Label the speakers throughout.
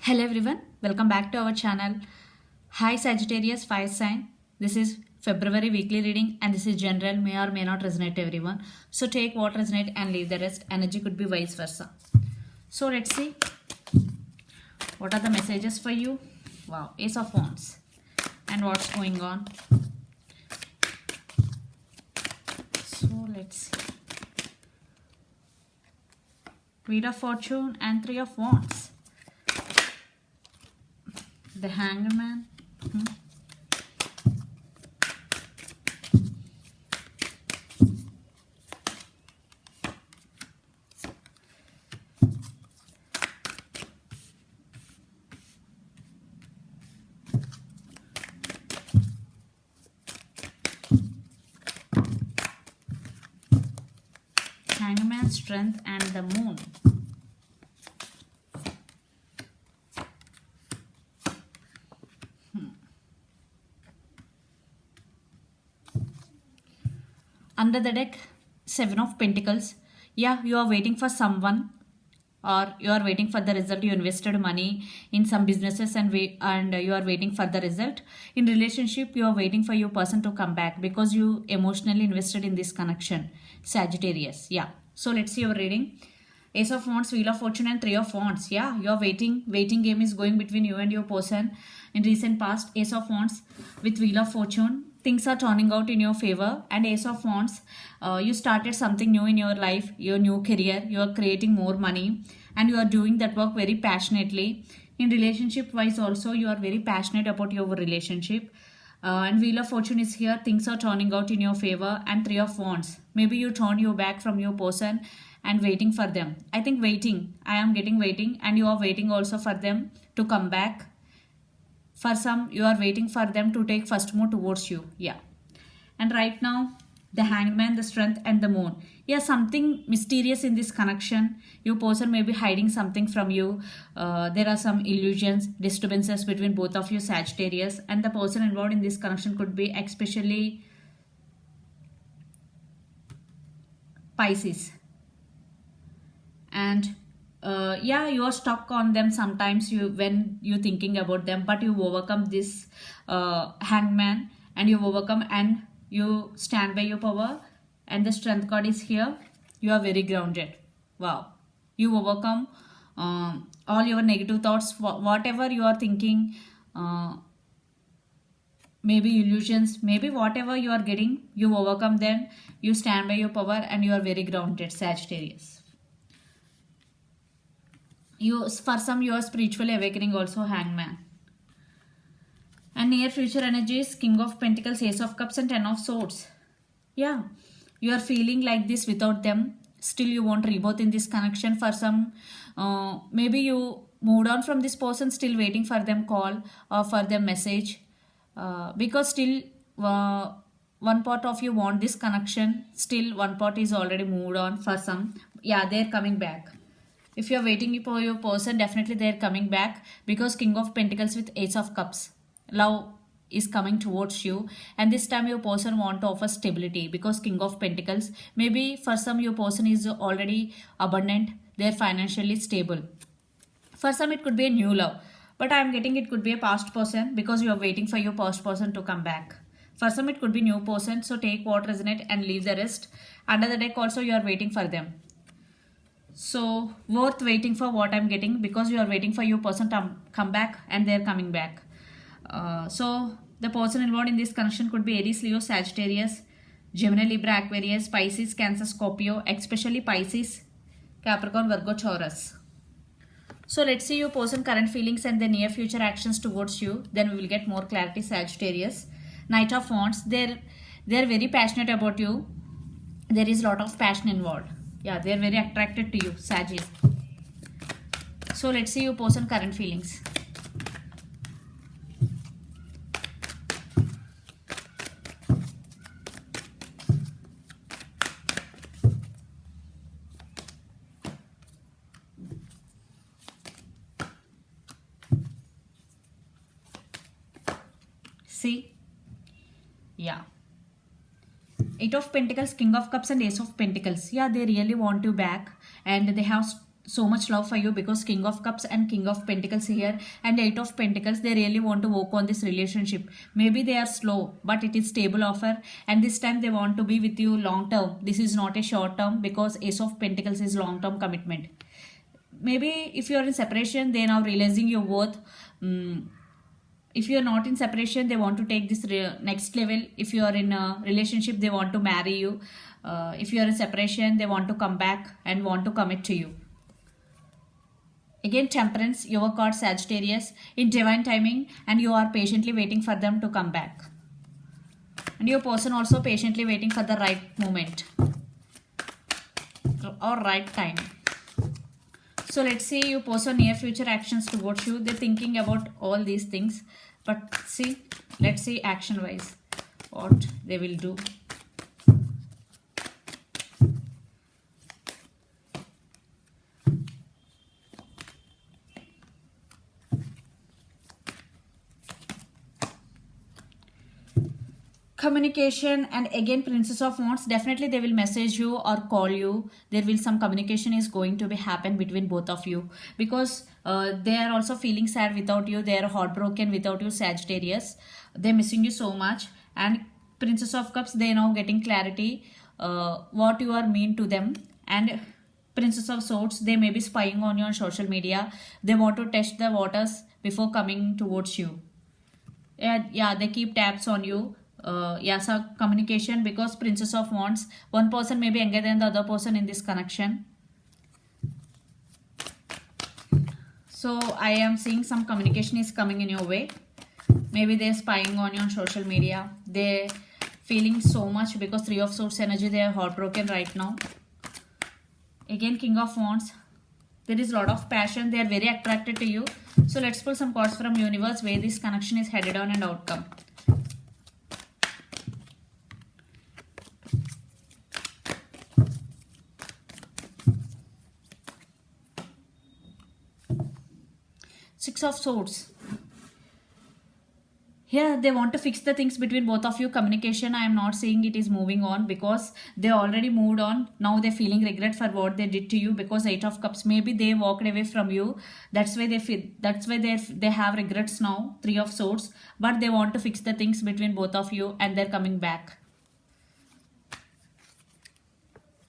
Speaker 1: Hello everyone, welcome back to our channel. Hi Sagittarius fire sign. This is February weekly reading and this is general, may or may not resonate to everyone. So take what resonate and leave the rest. Energy could be vice versa. So let's see what are the messages for you. Wow, Ace of Wands and what's going on. So let's see. Wheel of Fortune and Three of Wands. The Hanged Man. Hanged Man, Strength and the Moon. Under the deck, Seven of Pentacles. Yeah, you are waiting for someone or you are waiting for the result. You invested money in some businesses and you are waiting for the result. In relationship, you are waiting for your person to come back because you emotionally invested in this connection. Sagittarius. Yeah. So let's see your reading. Ace of Wands, Wheel of Fortune and Three of Wands. Yeah, you are waiting. Waiting game is going between you and your person. In recent past, Ace of Wands with Wheel of Fortune. Things are turning out in your favor. And Ace of Wands, you started something new in your life, your new career. You are creating more money and you are doing that work very passionately. In relationship wise also, you are very passionate about your relationship. And Wheel of Fortune is here. Things are turning out in your favor. And Three of Wands. Maybe you turn your back from your person and waiting for them. I think waiting. I am getting waiting and you are waiting also for them to come back. For some, you are waiting for them to take first move towards you. Yeah. And right now, the Hanged Man, the Strength and the Moon. Yeah, something mysterious in this connection. Your person may be hiding something from you. There are some illusions, disturbances between both of you, Sagittarius. And the person involved in this connection could be especially Pisces. And yeah, you are stuck on them sometimes when you're thinking about them, but you overcome this hangman and you overcome and you stand by your power. And the Strength card is here. You are very grounded. Wow. You overcome all your negative thoughts, whatever you are thinking, maybe illusions, maybe whatever you are getting, you overcome them, you stand by your power and you are very grounded, Sagittarius. For some, you are spiritually awakening also, Hangman. And near future energies, King of Pentacles, Ace of Cups and Ten of Swords. Yeah, you are feeling like this without them. Still you want rebirth in this connection. For some, maybe you moved on from this person, still waiting for them call or for them message. Because still one part of you want this connection. Still one part is already moved on for some. Yeah, they're coming back. If you're waiting for your person, definitely they're coming back because King of Pentacles with Ace of Cups. Love is coming towards you and this time your person want to offer stability because King of Pentacles. Maybe for some your person is already abundant. They're financially stable. For some it could be a new love. But I'm getting it could be a past person because you are waiting for your past person to come back. For some it could be new person. So take what resonate and leave the rest. Under the deck also you are waiting for them. So worth waiting for what I'm getting because you are waiting for your person to come back and they're coming back. So the person involved in this connection could be Aries, Leo, Sagittarius, Gemini, Libra, Aquarius, Pisces, Cancer, Scorpio, especially Pisces, Capricorn, Virgo, Taurus. So let's see your person current feelings and the near future actions towards you. Then we will get more clarity, Sagittarius. Knight of Wands, they're very passionate about you. There is a lot of passion involved. Yeah, they're very attracted to you, Sagittarius. So let's see your person current feelings. See? Yeah. Eight of Pentacles, King of Cups and Ace of Pentacles. Yeah, they really want you back and they have so much love for you, because King of Cups and King of Pentacles here and Eight of Pentacles, they really want to work on this relationship. Maybe they are slow, but it is stable offer, and this time they want to be with you long term. This is not a short term, because Ace of Pentacles is long term commitment. Maybe if you are in separation, they are now realizing your worth. If you are not in separation, they want to take this next level. If you are in a relationship, they want to marry you. If you are in separation, they want to come back and want to commit to you. Again, Temperance, your card Sagittarius, in divine timing, and you are patiently waiting for them to come back. And your person also patiently waiting for the right moment or right time. So let's see your person near future actions towards you. They're thinking about all these things, but let's see action wise what they will do. Communication, and again Princess of Wands, definitely they will message you or call you. There will some communication is going to be happen between both of you, because they are also feeling sad without you. They are heartbroken without you, Sagittarius. They're missing you so much. And Princess of Cups, they are now getting clarity what you are mean to them. And Princess of Swords, they may be spying on you on social media. They want to test the waters before coming towards you. Yeah, they keep tabs on you. So communication, because Princess of Wands, one person may be younger than the other person in this connection. So I am seeing some communication is coming in your way. Maybe they're spying on you on social media. They're feeling so much, because Three of Swords energy, they are heartbroken right now. Again, King of Wands, there is a lot of passion. They are very attracted to you. So let's pull some cards from universe where this connection is headed on and outcome. Six of Swords. Here they want to fix the things between both of you. Communication, I am not saying it is moving on, because they already moved on. Now they're feeling regret for what they did to you, because Eight of Cups, maybe they walked away from you. That's why they feel, that's why they have regrets now. Three of Swords, but they want to fix the things between both of you, and they're coming back.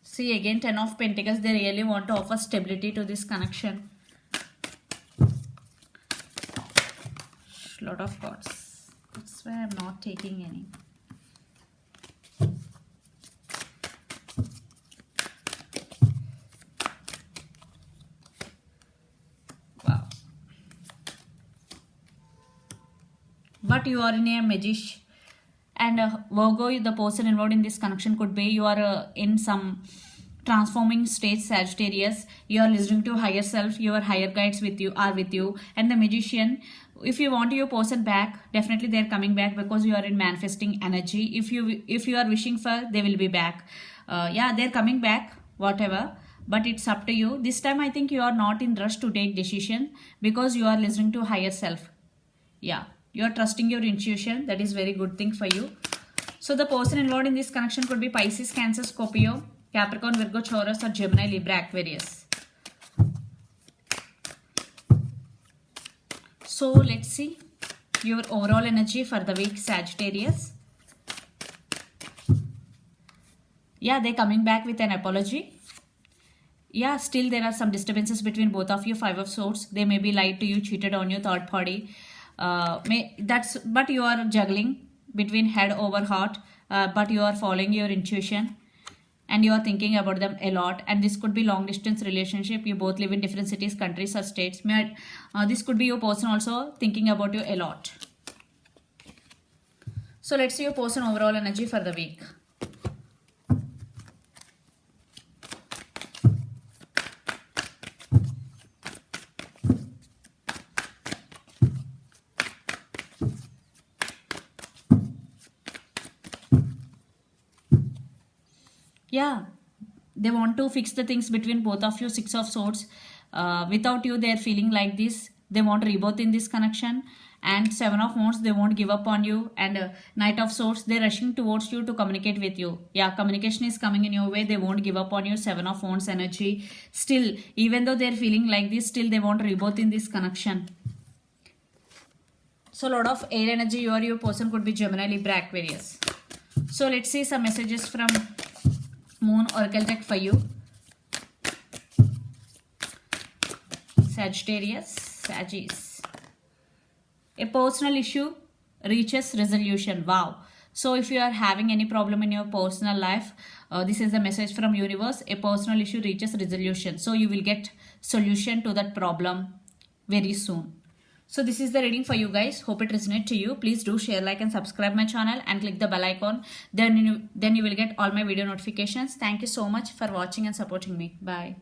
Speaker 1: See, again Ten of Pentacles, they really want to offer stability to this connection. Lot of cards. That's why I'm not taking any. Wow. But you are in a Magician. And Virgo, the person involved in this connection could be you are in some transforming state, Sagittarius. You are listening to higher self. Your higher guides are with you. And the Magician, if you want your person back, definitely they're coming back, because you are in manifesting energy. If you are wishing for, they will be back. They're coming back, whatever, but it's up to you. This time I think you are not in rush to take decision, because you are listening to higher self. Yeah, you are trusting your intuition. That is very good thing for you. So the person involved in this connection could be Pisces, Cancer, Scorpio, Capricorn, Virgo, Taurus, or Gemini, Libra, Aquarius. So let's see your overall energy for the week, Sagittarius. Yeah, they're coming back with an apology. Yeah, still there are some disturbances between both of you. Five of Swords, they may be lied to you, cheated on you, third party. But you are juggling between head over heart, but you are following your intuition. And you are thinking about them a lot, and this could be long distance relationship. You both live in different cities, countries, or states. This could be your person also thinking about you a lot. So let's see your person overall energy for the week. Yeah, they want to fix the things between both of you. Six of Swords. Without you, they're feeling like this. They want rebirth in this connection. and Seven of Wands, they won't give up on you, and Knight of Swords, they're rushing towards you to communicate with you. Yeah, communication is coming in your way. They won't give up on you. Seven of Wands energy. Still, even though they're feeling like this, still they want rebirth in this connection. So a lot of air energy. You or your person could be Gemini, Libra, Aquarius. So let's see some messages from Moon Oracle deck for you. Sagittarius, Sagittarius. A personal issue reaches resolution. Wow. So if you are having any problem in your personal life, this is the message from universe. A personal issue reaches resolution. So you will get solution to that problem very soon. So this is the reading for you guys. Hope it resonates to you. Please do share, like and subscribe my channel and click the bell icon. Then you will get all my video notifications. Thank you so much for watching and supporting me. Bye.